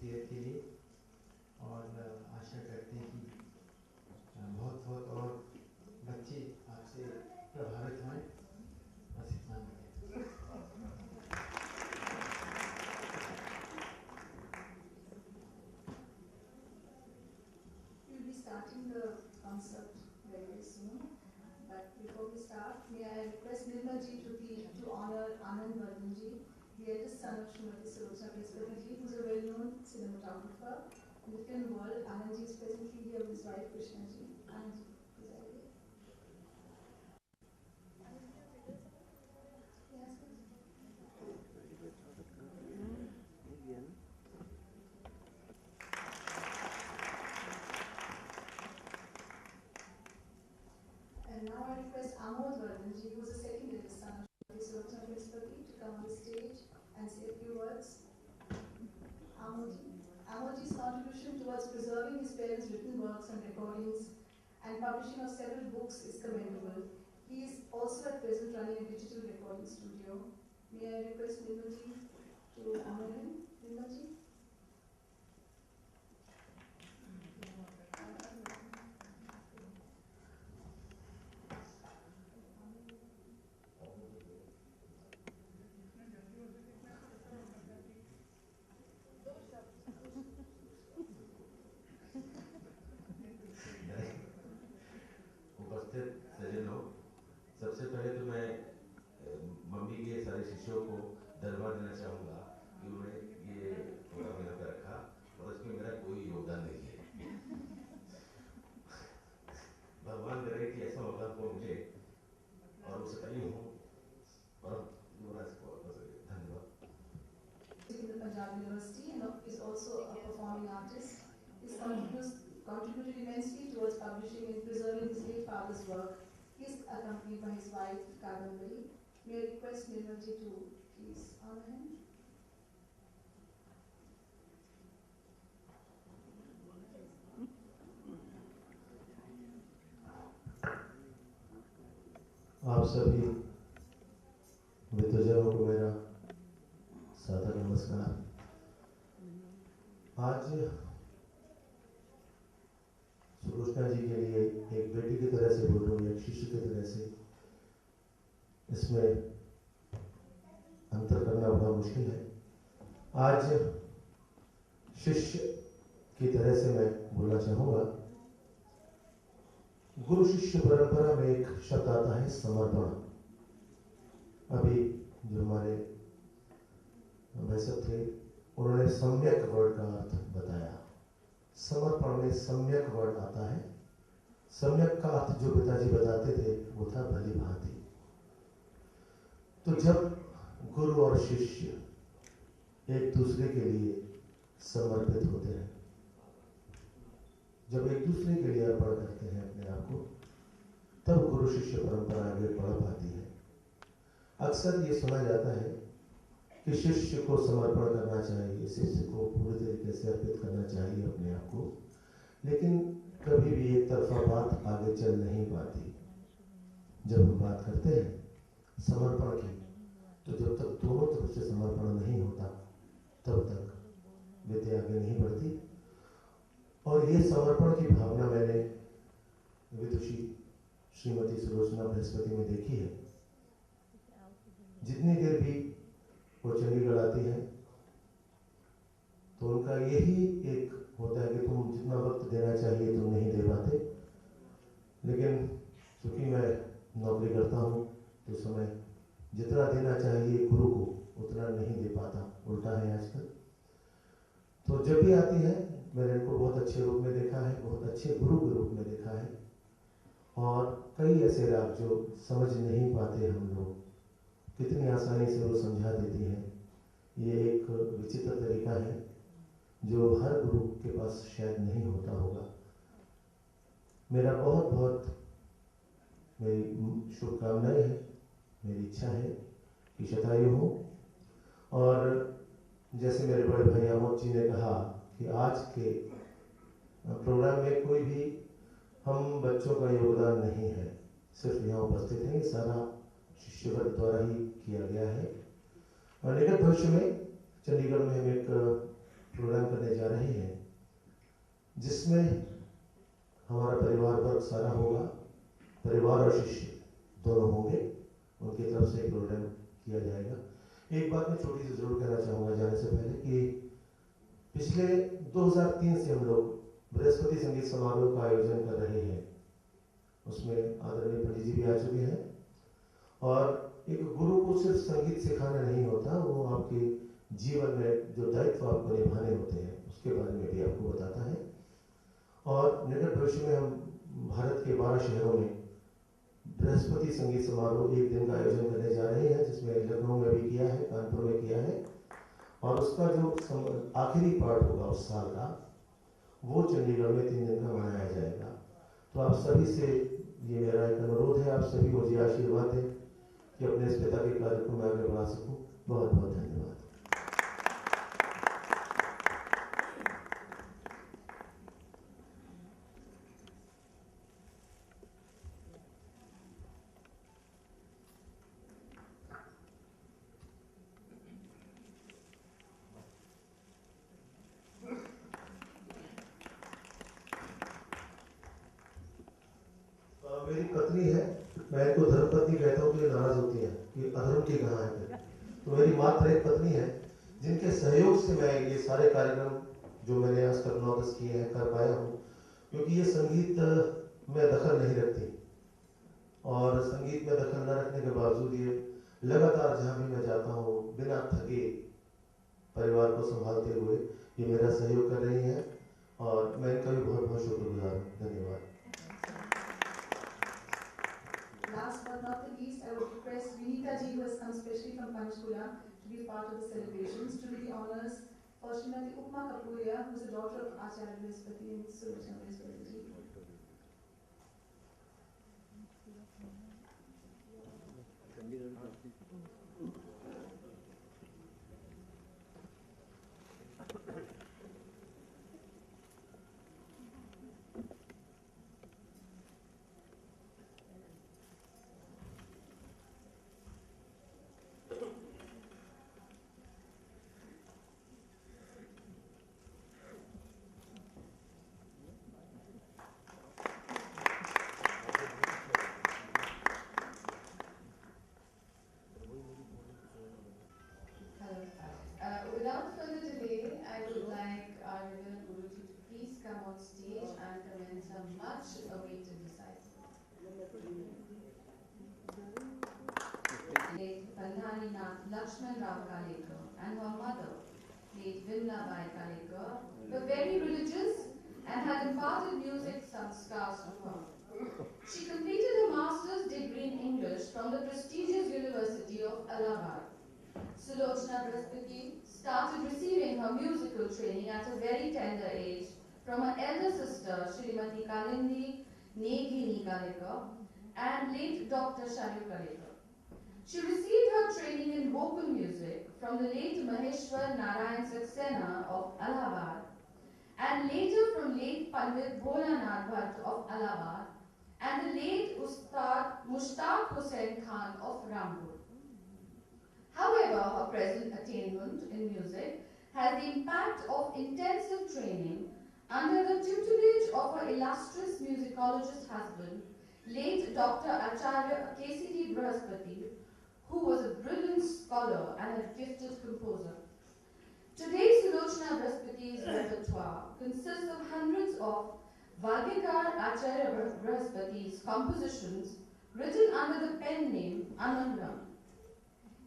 देर के लिए और आशा करते हैं कि बहुत बहुत और बच्चे आपसे प्रभावित हों। बस इतना ही। We'll be starting the concert very soon. But before we start, may I request Nirmal ji to honor Anand Vardhan ji, the eldest son of Srimati Sulochana Prespati ji, who is a well-known cinematographer in the film world. Anand ji is presently here with his wife Krishna ji. Anand ji, please have it. And now I request Amod Vardhan ji, who is the second eldest son of Srimati Sulochana Prespati, to come on the stage and say a few words. Amodji's contribution towards preserving his parents' written works and recordings and publishing of several books is commendable. He is also at present running a digital recording studio. May I request Nirmalji to honor him? Nirmalji? उपस्थित सज्जनों, सबसे पहले तो मैं mummy के सारे शिष्यों को धन्यवाद देना चाहूँगा कि उन्होंने ये प्रोग्राम यहाँ पे रखा और इसमें मेरा कोई योगदान नहीं है। भगवान करे कि ऐसा मौका को मिले और उसे कहीं हूँ और धन्यवाद। In the Punjab University and is also a performing artist. His contributed immensely towards publishing and preserving his late father's work. He is accompanied by his wife, Kadambari. May I request Nirmalji to please honor him? आप सभी विद्वजनों को मेरा सादर नमस्कार। आज सुलोचना जी के लिए एक बेटी की तरह से बोल रहा हूँ, एक शिष्य की तरह से, इसमें अंतर करना बड़ा मुश्किल है। आज शिष्य की तरह से मैं बोलना चाहूँगा। गुरु शिष्य परंपरा में एक शब्द आता है समर्पण। अभी जो हमारे भाई साहब थे उन्होंने सम्यक वर्ड का अर्थ बताया। समर्पण में सम्यक वर्ड आता है। सम्यक का अर्थ जो पिताजी बताते थे वो था भली भांति। तो जब गुरु और शिष्य एक दूसरे के लिए समर्पित होते हैं, जब एक दूसरे के लिए अर्पण करते हैं अपने आप को, तब गुरु शिष्य परंपरा आगे बढ़ पाती है। अक्सर ये सुना जाता है कि शिष्य को समर्पण करना चाहिए, शिष्य को पूरी तरीके से अर्पित करना चाहिए अपने आप को, लेकिन कभी भी एक तरफा बात आगे चल नहीं पाती। जब हम बात करते हैं समर्पण की, तो जब तक दोनों तरफ से समर्पण नहीं होता तब तक विद्या आगे नहीं बढ़ती। और ये समर्पण की भावना मैंने विदुषी श्रीमती सुलोचना बृहस्पति में देखी है। जितनी देर भी वो चंडीगढ़ आती है तो उनका यही एक होता है कि तुम जितना वक्त देना चाहिए तुम नहीं दे पाते, लेकिन चूंकि मैं नौकरी करता हूँ तो समय जितना देना चाहिए गुरु को उतना नहीं दे पाता, उल्टा है आजकल। तो जब भी आती है मैंने इनको बहुत अच्छे रूप में देखा है, बहुत अच्छे गुरु के रूप में देखा है। और कई ऐसे राग जो समझ नहीं पाते हम लोग, कितनी आसानी से वो समझा देती हैं। ये एक विचित्र तरीका है जो हर गुरु के पास शायद नहीं होता होगा। मेरा बहुत बहुत मेरी शुभकामनाएं हैं, मेरी इच्छा है कि शतायु हो। और जैसे मेरे बड़े भाई आमोद जी ने कहा कि आज के प्रोग्राम में कोई भी हम बच्चों का योगदान नहीं है, सिर्फ यहाँ उपस्थित है, सारा शिष्यवर्ग द्वारा ही किया गया है। और निकट भविष्य में चंडीगढ़ में हम एक प्रोग्राम करने जा रहे हैं, जिसमें हमारा परिवार वर्ग सारा होगा, परिवार और शिष्य दोनों होंगे, उनकी तरफ से प्रोग्राम किया जाएगा। एक बात मैं छोटी सी जरूर कहना चाहूँगा जाने से पहले कि पिछले 2003 से हम लोग बृहस्पति संगीत समारोह का आयोजन कर रहे हैं। उसमें आदरणीय पंडित जी भी आ चुके हैं। और एक गुरु को सिर्फ संगीत सिखाना नहीं होता, वो आपके जीवन में जो दायित्व आपको निभाने होते हैं उसके बारे में भी आपको बताता है। और निकट भविष्य में हम भारत के 12 शहरों में बृहस्पति संगीत समारोह एक दिन का आयोजन करने जा रहे हैं, जिसमें लखनऊ में भी किया है, कानपुर में किया है, और उसका जो आखिरी पार्ट होगा उस साल का, वो चंडीगढ़ में 3 दिन का मनाया जाएगा। तो आप सभी से ये मेरा एक अनुरोध है, आप सभी मुझे आशीर्वाद दें कि अपने इस पिता के कार्य को मैं आगे बढ़ा सकूं। बहुत बहुत धन्यवाद। मेरी पत्नी है, मैं इनको धर्मपत्नी कहता हूँ, तो ये नाराज होती है कि अधर्म की कहाँ है फिर। तो मेरी मात्र एक पत्नी है, जिनके सहयोग से मैं ये सारे कार्यक्रम जो मैंने आज तक 9-10 किए हैं कर पाया हूँ, क्योंकि ये संगीत में दखल नहीं रखती, और संगीत में दखल न रखने के बावजूद ये लगातार जहाँ भी मैं जाता हूँ बिना थके परिवार को संभालते हुए ये मेरा सहयोग कर रही हैं, और मैं इनका भी बहुत बहुत शुक्रगुजार हूँ। धन्यवाद। Last but not the least, I would request Vinita ji, who has come specially from Panchkula, to be part of the celebrations, to do the honors for Srimati Upma Kapuria, who is the daughter of Acharya Brihaspati and Sulochana Brihaspati ji. Without further delay, I would like our Reverend Guruji to please come on stage and commence a much-awaited recital. Late Bandhani Nath Lakshman Rao Kalekar and her mother, late Vimla Bai Kalekar, were very religious and had imparted music sanskars to her. She completed her master's degree in English from the prestigious University of Allahabad. Sulochana Brihaspati started receiving her musical training at a very tender age from her elder sister, Srimati Kalindi Negini Kalekar, and late Dr. Shayu Kalekar. She received her training in vocal music from the late Maheshwar Narayan Saxena of Allahabad, and later from late Pandit Bholanath Bhatt of Allahabad, and the late Ustad Mushtaq Hussain Khan of Rampur. However, her present attainment in music has the impact of intensive training under the tutelage of her illustrious musicologist husband, late Dr. Acharya K.C.T. Brihaspati, who was a brilliant scholar and a gifted composer. Today, Sulochana Brihaspati's repertoire consists of hundreds of Vagyakar Acharya Brihaspati's compositions written under the pen name Anandram.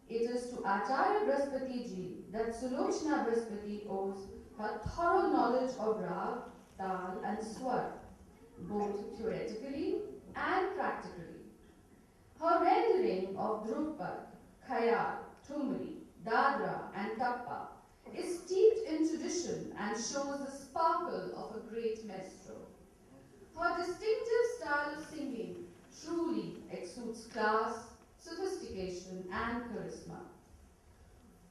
It is to Acharya Brihaspati ji that Sulochana Brihaspati owes her thorough knowledge of rag, tal and swar, both theoretically and practically. Her rendering of Drupad, Khayal, Thumri, Dadra and Tappa is steeped in tradition and shows the sparkle of a great maestro. Her distinctive style of singing truly exudes class, sophistication and charisma.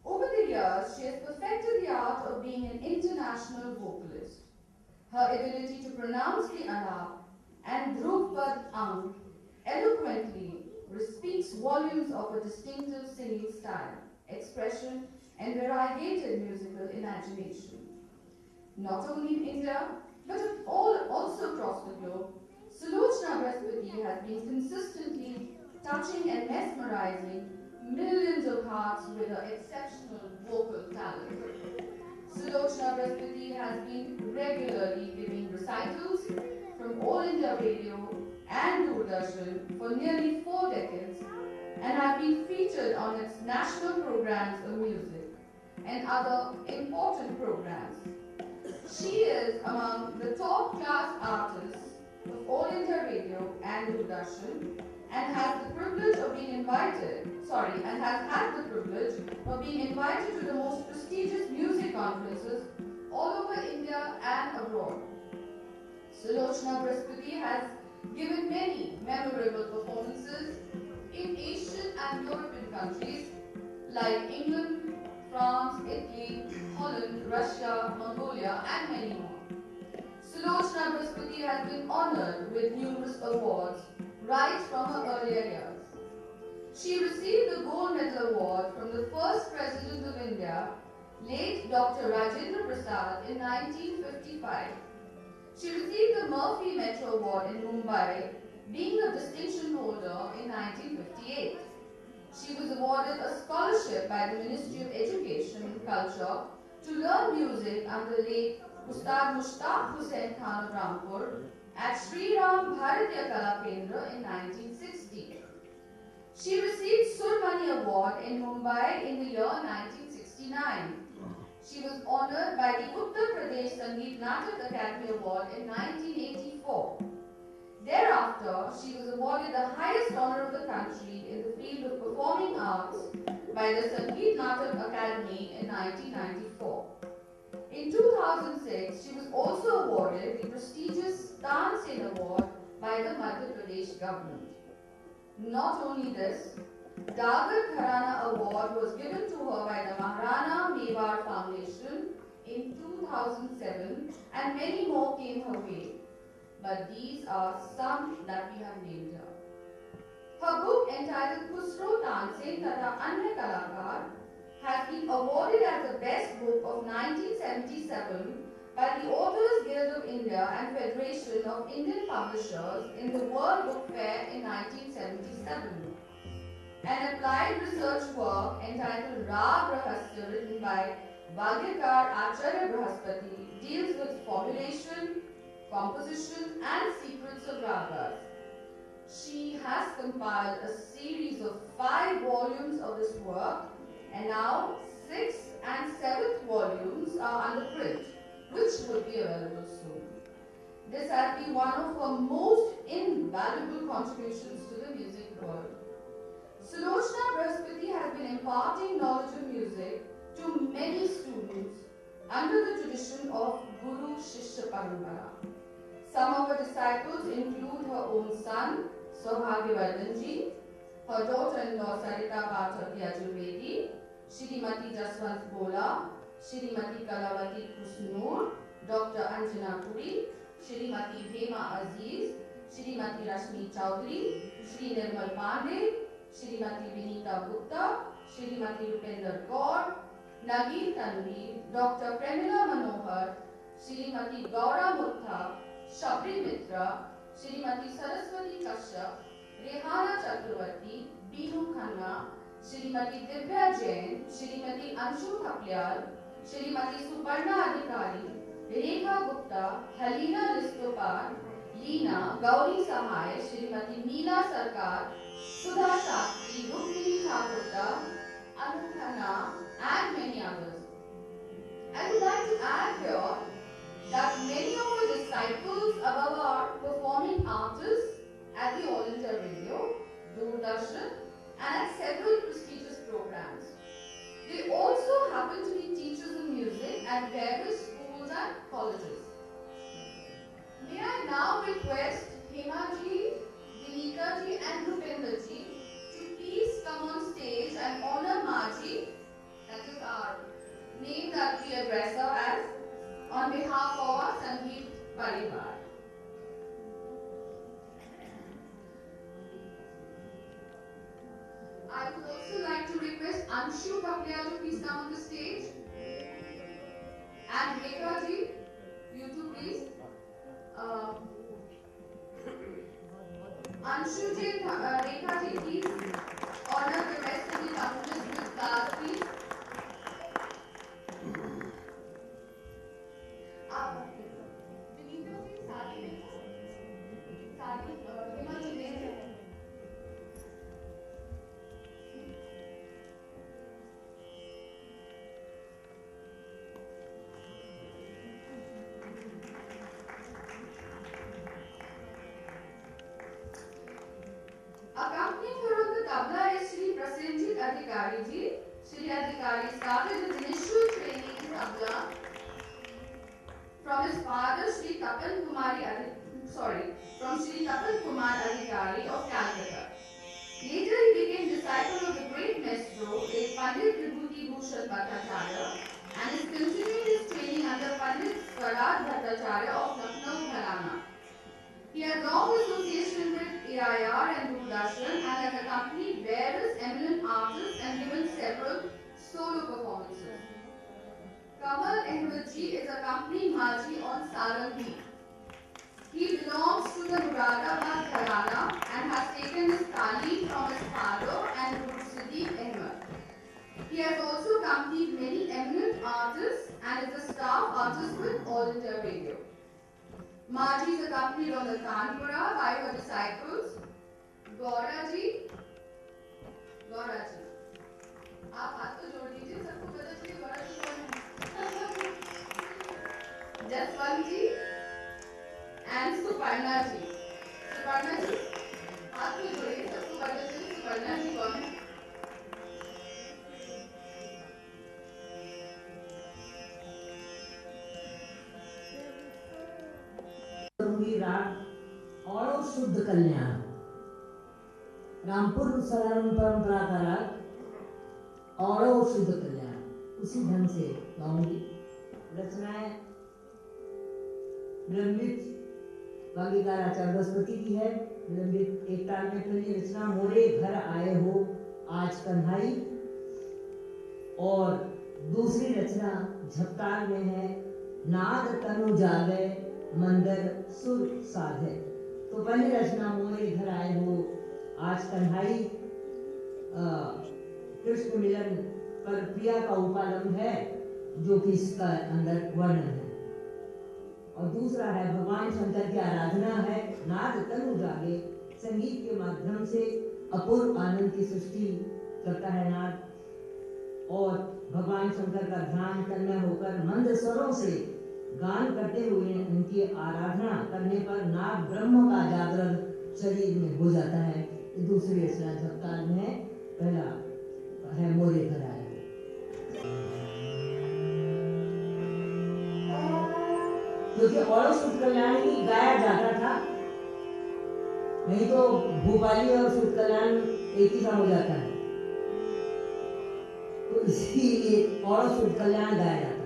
Over the years, she has perfected the art of being an international vocalist. Her ability to pronounce the alap and Drupad ang eloquently speaks volumes of a distinctive singing style, expression and variegated musical imagination. not only in India, but also across the globe, Sulochana Brihaspati has been consistently touching and mesmerizing millions of hearts with her exceptional vocal talent. Sulochana Brihaspati has been regularly giving recitals from All India Radio and Doordarshan for nearly 4 decades and have been featured on its national programs of music and other important programs. She is among the top class artists of All India Radio and Doordarshan and has the privilege of being invited, and has had the privilege of being invited to the most prestigious music conferences all over India and abroad. Sulochana Brihaspati has given many memorable performances in Asian and European countries like England, France, Italy, Holland, Russia, Mongolia, and many more. Sulochana Brihaspati has been honored with numerous awards right from her earlier years. She received the Gold Medal Award from the first President of India, late Dr. Rajendra Prasad, in 1955. She received the Murphy Metro Award in Mumbai, being a distinction holder in 1958. She was awarded a scholarship by the Ministry of Education and Culture to learn music under late Ustad Mushtaq Hussain Khan of Rampur at Sri Ram Bharatiya Kala Kendra in 1960. She received Surmani Award in Mumbai in the year 1969. She was honoured by the Uttar Pradesh Sangeet Natak Academy Award in 1984. Thereafter, she was awarded the highest honour of the country in the field of performing arts by the Sangeet Natak Academy in 1994. In 2006, she was also awarded the prestigious Tansen Award by the Madhya Pradesh government. Not only this, Dagar Gharana Award was given to her by the Maharana Mewar Foundation in 2007 and many more came her way. But these are some that we have named her. Her book entitled Khusro Tansen Tata Anya Kalakar has been awarded as the best book of 1977 by the Authors Guild of India and Federation of Indian Publishers in the World Book Fair in 1977. An applied research work entitled Rag Rahasya, written by Vagyakar Acharya Brihaspati, deals with formulation, composition and secrets of ragas. She has compiled a series of 5 volumes of this work, and now 6th and 7th volumes are under print, which would be available soon. This has been one of her most invaluable contributions to the music world. Sulochana Brihaspati has been imparting knowledge of music to many students under the tradition of Guru Shishya Parampara. Some of her disciples include her own son, Saubhagyavardhanji, her daughter-in-law Sarita Pathak Yajurvedi, Shrimati Jaswant Bola, Shrimati Kalavati Kusnoor, Dr. Anjana Puri, Shrimati Bhema Aziz, Shrimati Rashmi Chaudhary, Shri Nirmal Pandey, Shrimati Vinita Gupta, Shrimati Rupender Kaur, Nagin Tanvi, Dr. Premila Manohar, Shrimati Gaura Murtha, Shabri Mitra, Shrimati Saraswati Kashyap, Rehana Chakravarti, Binu Khanna, Shrimati Divya Jain, Shrimati Anshu Thaplyal, Shrimati Suparna Adhikari, Rekha Gupta, Halina Listopar, Leena, Gauri Sahai, Shrimati Meena Sarkar, Sudha Shastri, Rukmini Thakurta, Anu Khanna, and many others. I would like to add here that many of our disciples above are performing artists at the All India Radio, Doordarshan, and at several prestigious programs. They also happen to be teachers of music at various schools and colleges. May I now request Hemaji, Vinikaji and Rupenderji to please come on stage and honor Maji, that is our name that we address her as, on behalf of our Sangeet Parivar. I would also like to request Anshu Thaplyal to please come on the stage, and Rekha ji Adhikari ji. Shri Adhikari started his initial training in tabla from his father Shri Tapan Kumar Adhikari of Calcutta. Later he became disciple of the great maestro Pandit Vibhuti Bhushan Bhattacharya and is continuing his training under Pandit Swaraj Bhattacharya of Lucknow, Haryana. He has long association with AIR and Doordarshan and has accompanied various eminent artists and given several solo performances. Kamal Ahmed ji is accompanying Maji on Sarangi. He belongs to the Muradabad Gharana and has taken his talim from his father and Guru Siddiq Ahmed. He has also accompanied many eminent artists and is a staff artist with All India Radio. Maji is accompanied on the Tanpura by her disciples Gaura ji. आप हाथ तो जोड़ दीजिए, सबको पता चले गौरा जी कौन है. जसवंत जी and Suparna ji. Suparna ji, हाथ तो जोड़िए, सबको पता चले सुपर्णा जी कौन है. राग और शुद्ध कल्याण, रामपुर सरारण परंपरा का राग और शुद्ध कल्याण उसी ढंग से गाऊंगी. रचनाएं विलंबित वागीकार आचार्य बृहस्पति की है. विलंबित एक ताल में पहली रचना मोरे घर आए हो आज कन्हाई और दूसरी रचना झपताल में है नाद तनु जागे मंदिर सुर साधे. तो पहली रचना मोरे घर आए हो आज कन्हाई कृष्ण मिलन पर प्रिया का उपालंब है जो कि इसका अंदर वर्णन है. और दूसरा है भगवान शंकर की आराधना है नाद तनु जागे. संगीत के माध्यम से अपूर्व आनंद की सृष्टि करता है नाद और भगवान शंकर का ध्यान तन्मय होकर मंद स्वरों से गान करते हुए उनकी आराधना करने पर नाद ब्रह्म का जागरण शरीर में हो जाता है. दूसरी रचना झपताल में पहला है मोरे घर आए. क्योंकि और शुद्ध कल्याण ही गाया जाता था, नहीं तो भोपाली और शुद्ध कल्याण एक ही सा हो जाता है. तो इसीलिए और शुद्ध कल्याण गाया जाता है.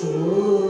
Oh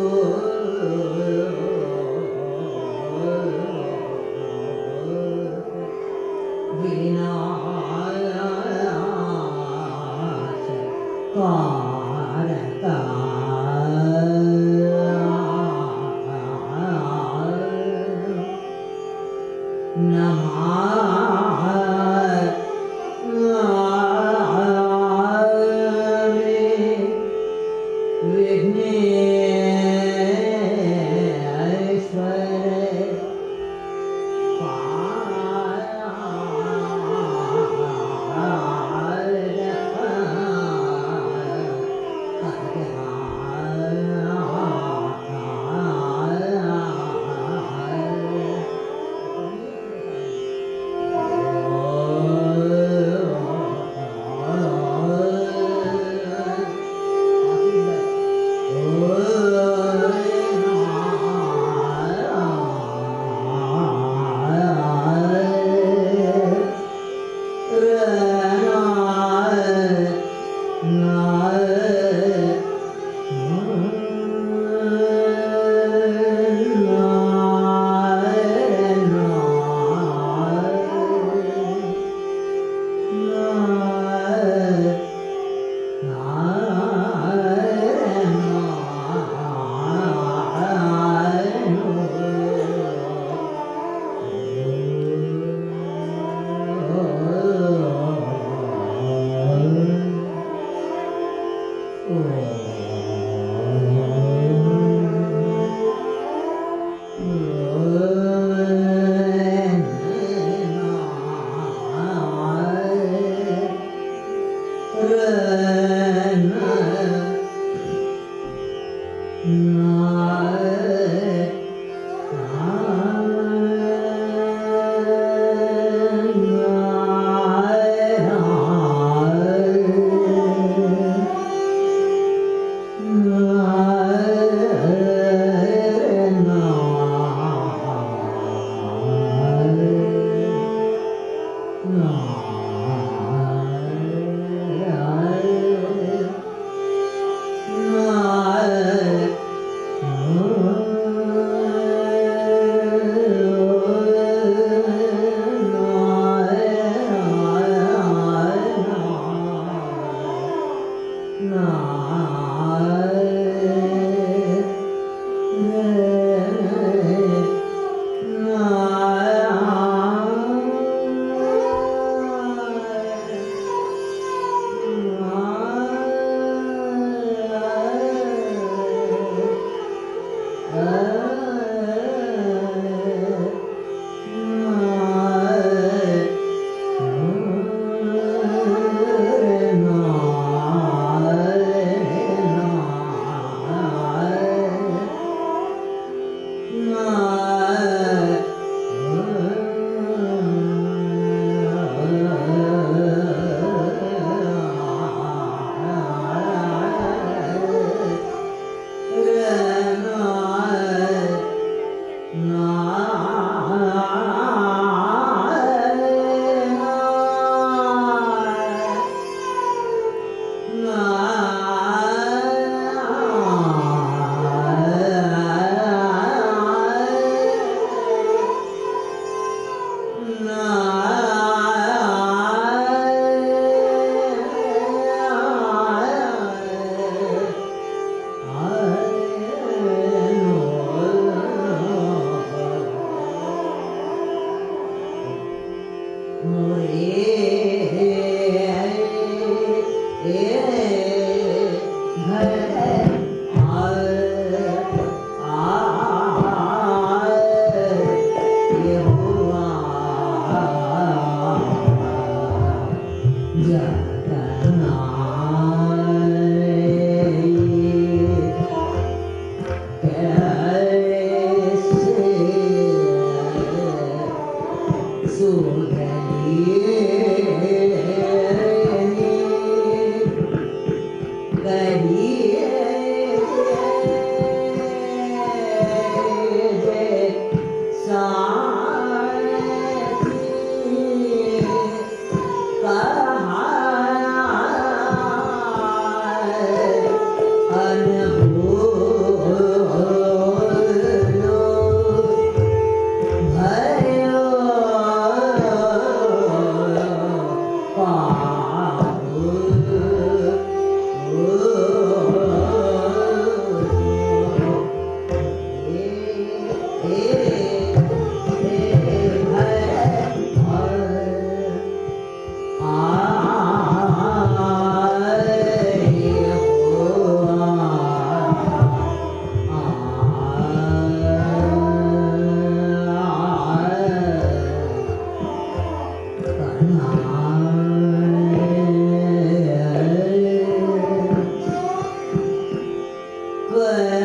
But